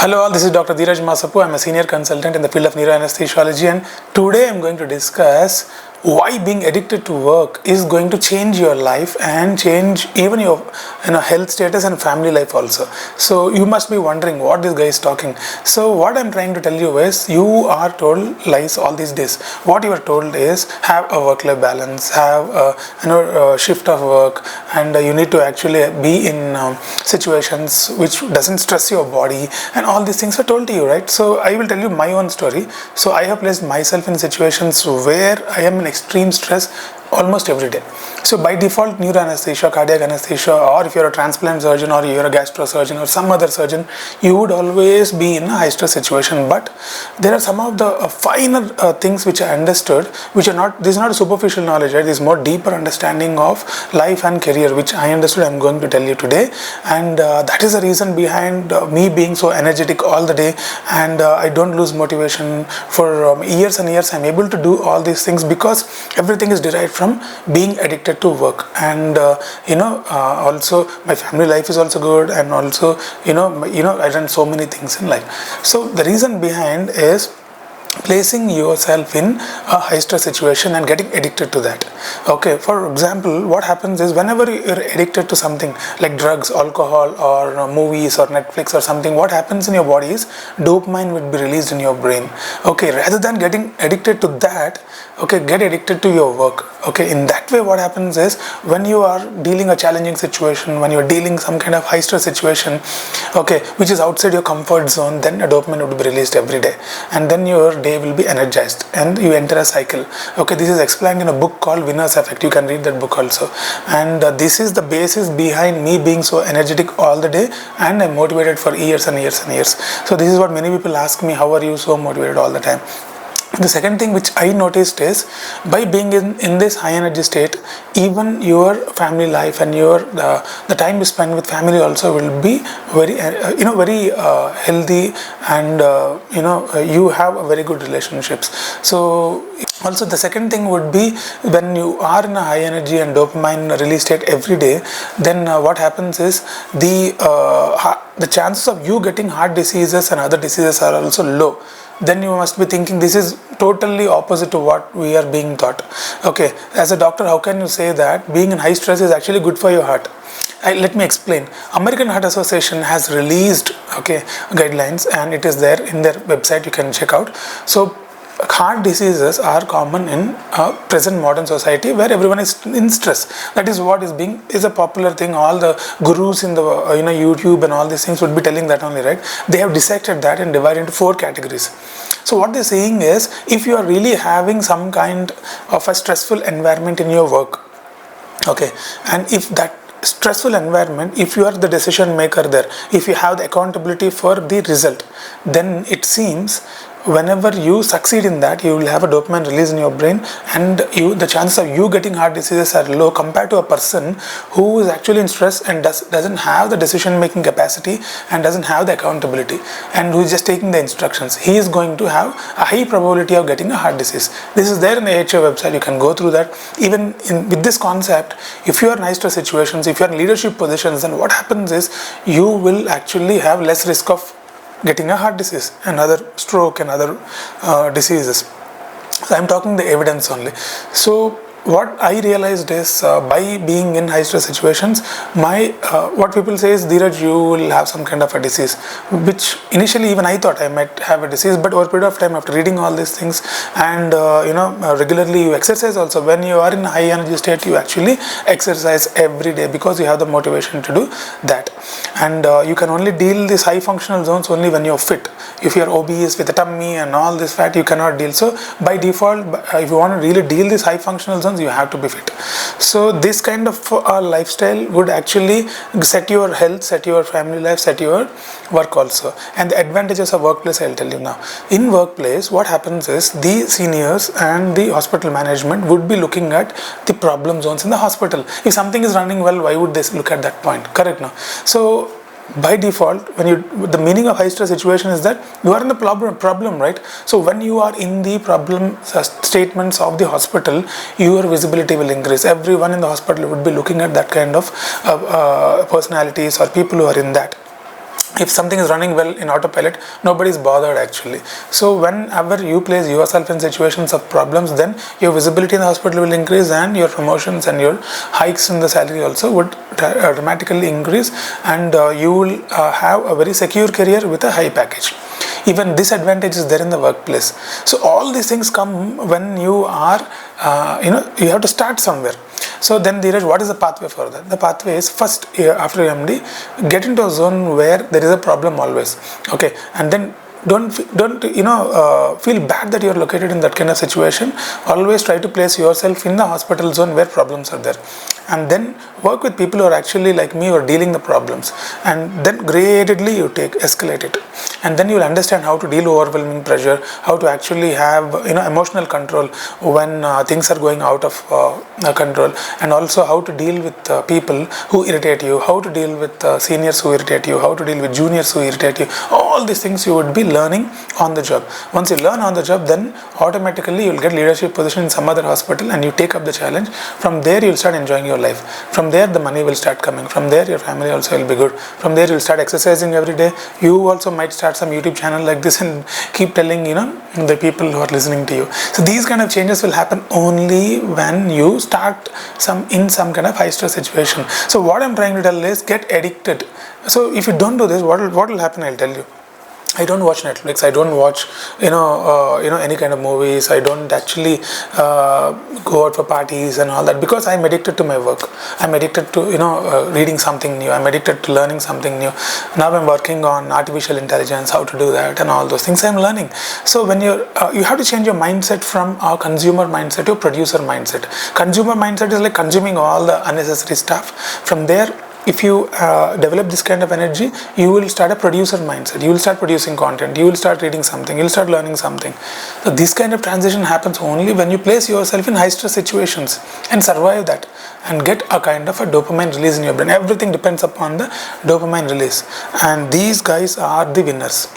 Hello all, this is Dr. Dheeraj Masapu. I'm a senior consultant in the field of neuroanesthesiology, and today I'm going to discuss why being addicted to work is going to change your life and change even your health status and family life also. So you must be wondering what this guy is talking. So what I'm trying to tell you is, you are told lies all these days. What you are told is have a work-life balance, have a shift of work, and you need to actually be in situations which doesn't stress your body, and all these things are told to you, right? So I will tell you my own story. So I have placed myself in situations where I am in extreme stress almost every day. So by default, neuroanesthesia, cardiac anesthesia, or if you're a transplant surgeon or you're a gastrosurgeon or some other surgeon, you would always be in a high stress situation. But there are some of the finer things which I understood, which are not, this is not a superficial knowledge, right? This is more deeper understanding of life and career, which I understood I'm going to tell you today. And that is the reason behind me being so energetic all the day, and I don't lose motivation for years and years. I'm able to do all these things because everything is derived from being addicted to work. And also my family life is also good, and also I done so many things in life. So the reason behind is placing yourself in a high stress situation and getting addicted to that. Okay, for example, what happens is, whenever you're addicted to something like drugs, alcohol, or movies or Netflix or something, what happens in your body is dopamine will be released in your brain. Okay, rather than getting addicted to that, okay, get addicted to your work. Okay, in that way what happens is, when you are dealing a challenging situation, when you're dealing some kind of high stress situation, okay, which is outside your comfort zone, then a dopamine would be released every day, and then your day will be energized and you enter a cycle. Okay, this is explained in a book called Winner's Effect. You can read that book also. And this is the basis behind me being so energetic all the day, and I'm motivated for years and years and years. So this is what many people ask me, how are you so motivated all the time? The second thing which I noticed is, by being in this high energy state, even your family life and your the time you spend with family also will be very very healthy, and you have a very good relationships. So also the second thing would be, when you are in a high energy and dopamine release state every day, then what happens is, the chances of you getting heart diseases and other diseases are also low. Then you must be thinking, this is totally opposite to what we are being taught. Okay, as a doctor, how can you say that being in high stress is actually good for your heart? Let me explain. American Heart Association has released guidelines, and it is there in their website, you can check out. So heart diseases are common in present modern society, where everyone is in stress. That is what is a popular thing. All the gurus in the YouTube and all these things would be telling that only, right? They have dissected that and divided into 4 categories. So what they're saying is, if you are really having some kind of a stressful environment in your work, okay, and if that stressful environment, if you are the decision maker there, if you have the accountability for the result, then it seems whenever you succeed in that, you will have a dopamine release in your brain, and the chances of you getting heart diseases are low, compared to a person who is actually in stress and doesn't have the decision making capacity and doesn't have the accountability, and who is just taking the instructions. He is going to have a high probability of getting a heart disease. This is there in the AHA website, you can go through that. Even with this concept, if you are in high stress situations, if you are in leadership positions, then what happens is, you will actually have less risk of getting a heart disease and other stroke and other diseases. So I'm talking the evidence only. So what I realized is, by being in high stress situations, what people say is, Dheeraj, you will have some kind of a disease, which initially even I thought I might have a disease, but over a period of time, after reading all these things, and regularly you exercise also. When you are in a high energy state, you actually exercise every day, because you have the motivation to do that. And you can only deal these high functional zones only when you're fit. If you're obese with a tummy and all this fat, you cannot deal. So by default, if you want to really deal these high functional zones, you have to be fit. So this kind of lifestyle would actually set your health, set your family life, set your work also. And the advantages of workplace, I'll tell you now. In workplace, what happens is, the seniors and the hospital management would be looking at the problem zones in the hospital. If something is running well, why would they look at that point? Correct now? So by default, the meaning of high stress situation is that you are in the problem, right? So when you are in the problem statements of the hospital, your visibility will increase. Everyone in the hospital would be looking at that kind of personalities or people who are in that. if something is running well in autopilot, nobody is bothered actually. So whenever you place yourself in situations of problems, then your visibility in the hospital will increase, and your promotions and your hikes in the salary also would dramatically increase, and you will have a very secure career with a high package. Even this advantage is there in the workplace. So all these things come when you are you have to start somewhere. So then Dheeraj, what is the pathway for that? The pathway is first, after MD, get into a zone where there is a problem always, okay, and then don't feel bad that you are located in that kind of situation. Always try to place yourself in the hospital zone where problems are there, and then work with people who are actually like me, who are dealing the problems, and then gradedly you escalate it, and then you will understand how to deal overwhelming pressure, how to actually have emotional control when things are going out of control, and also how to deal with people who irritate you, how to deal with seniors who irritate you, how to deal with juniors who irritate you. All these things you would be learning on the job. Once you learn on the job, then automatically you will get leadership position in some other hospital, and you take up the challenge. From there you will start enjoying your life. From there the money will start coming. From there your family also will be good. From there you will start exercising every day. You also might start some YouTube channel like this and keep telling the people who are listening to you. So these kind of changes will happen only when you start in some kind of high stress situation. So what I'm trying to tell is, get addicted. So if you don't do this, what will happen? I'll tell you. I don't watch Netflix. I don't watch any kind of movies. I don't actually go out for parties and all that, because I'm addicted to my work. I'm addicted to reading something new. I'm addicted to learning something new. Now I'm working on artificial intelligence, how to do that, and all those things I'm learning. So when you have to change your mindset from a consumer mindset to a producer mindset. Consumer mindset is like consuming all the unnecessary stuff. From there, if you develop this kind of energy, you will start a producer mindset. You will start producing content. You will start reading something. You will start learning something. So this kind of transition happens only when you place yourself in high stress situations and survive that, and get a kind of a dopamine release in your brain. Everything depends upon the dopamine release, and these guys are the winners.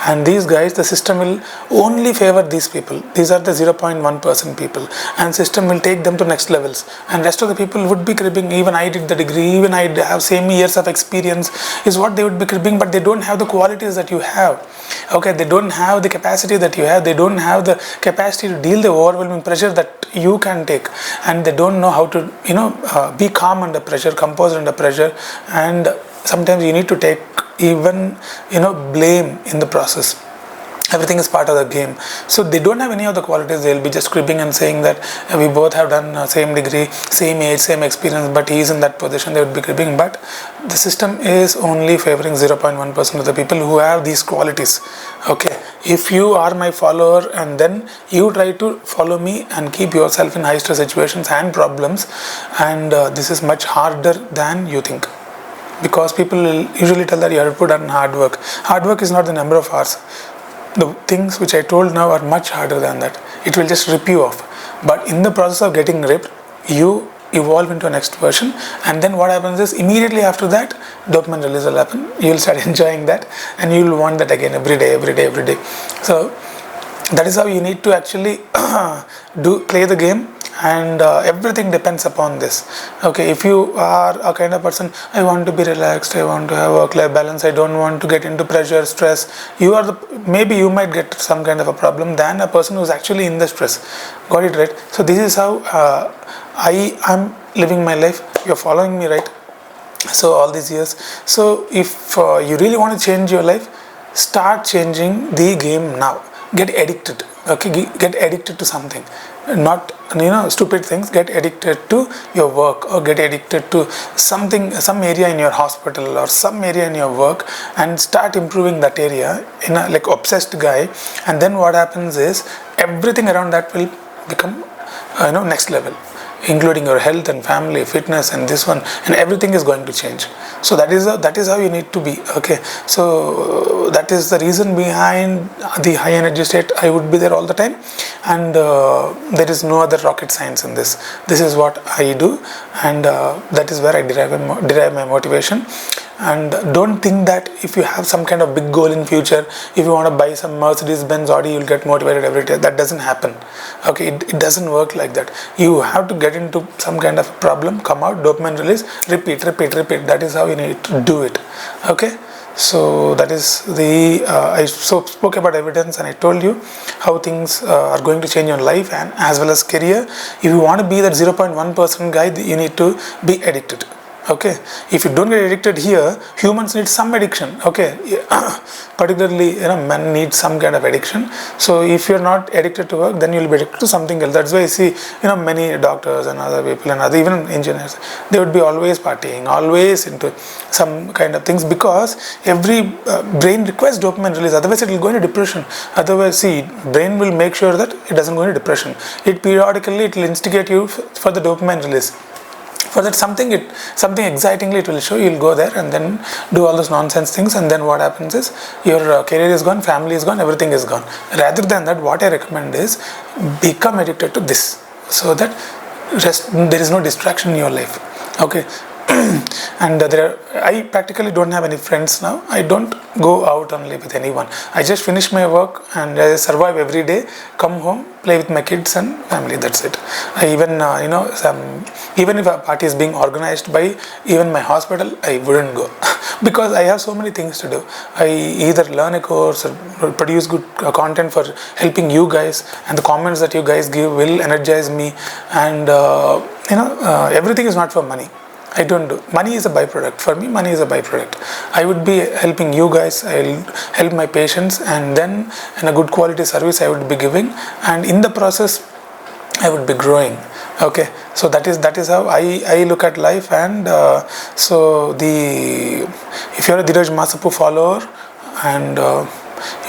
And these guys, the system will only favor these people. These are the 0.1% people, and system will take them to next levels, and rest of the people would be cribbing. Even I did the degree, even I have same years of experience, is what they would be cribbing, but they don't have the qualities that you have. Okay, they don't have the capacity that you have. They don't have the capacity to deal the overwhelming pressure that you can take, and they don't know how to be calm under pressure, composed under pressure, and sometimes you need to take even blame in the process. Everything is part of the game. So they don't have any of the qualities. They'll be just cribbing and saying that we both have done same degree, same age, same experience, but he is in that position. They would be cribbing, but the system is only favoring 0.1% of the people who have these qualities. Okay, if you are my follower and then you try to follow me and keep yourself in high stress situations and problems, and this is much harder than you think. Because people will usually tell that you have to put on hard work. Hard work is not the number of hours. The things which I told now are much harder than that. It will just rip you off. But in the process of getting ripped, you evolve into a next version, and then what happens is, immediately after that, dopamine release will happen. You will start enjoying that, and you will want that again every day. So that is how you need to actually play the game. And everything depends upon this. Okay, if you are a kind of person, I want to be relaxed, I want to have work-life balance, I don't want to get into pressure, stress, maybe you might get some kind of a problem than a person who's actually in the stress. Got it right? So this is how I am living my life. You're following me, right? So all these years. So if you really want to change your life, start changing the game now. Get addicted. Okay, get addicted to something, not stupid things. Get addicted to your work, or get addicted to some area in your hospital or some area in your work, and start improving that area in a like obsessed guy. And then what happens is, everything around that will become next level, including your health and family, fitness, and this one, and everything is going to change. So that is how you need to be. Okay, so that is the reason behind the high energy state. I would be there all the time, and there is no other rocket science in this. This is what I do, and that is where I derive my motivation. And don't think that if you have some kind of big goal in future, if you want to buy some Mercedes-Benz Audi, you'll get motivated every day. That doesn't happen. Okay, it doesn't work like that. You have to get into some kind of problem, come out, dopamine release, repeat. That is how you need to do it. Okay, So that is the I spoke about evidence, and I told you how things are going to change your life and as well as career. If you want to be that 0.1% guy, you need to be addicted. Okay, if you don't get addicted here, humans need some addiction. Okay, particularly men need some kind of addiction. So if you're not addicted to work, then you'll be addicted to something else. That's why I see many doctors and other people and other even engineers, they would be always partying, always into some kind of things, because every brain requires dopamine release, otherwise it will go into depression. Otherwise, see, brain will make sure that it doesn't go into depression. It periodically it will instigate you for the dopamine release. For that something excitingly it will show. You'll go there and then do all those nonsense things, and then what happens is your career is gone, family is gone, everything is gone. Rather than that, what I recommend is become addicted to this, so that there is no distraction in your life. Okay. And I practically don't have any friends now. I don't go out and live with anyone. I just finish my work and I survive every day, come home, play with my kids and family. That's it. I even even if a party is being organized by even my hospital, I wouldn't go because I have so many things to do. I either learn a course or produce good content for helping you guys, and the comments that you guys give will energize me. And everything is not for money. I don't do. Money is a byproduct. For me, money is a byproduct. I would be helping you guys, I'll help my patients, and then in a good quality service I would be giving, and in the process I would be growing. Okay, so that is how I look at life. And if you're a Dheeraj Masapu follower, and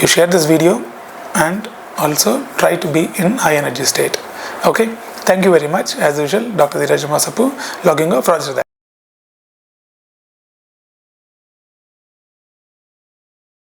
you share this video, and also try to be in high energy state. Okay, thank you very much. As usual, Dr. Dheeraj Masapu logging off. Roger that.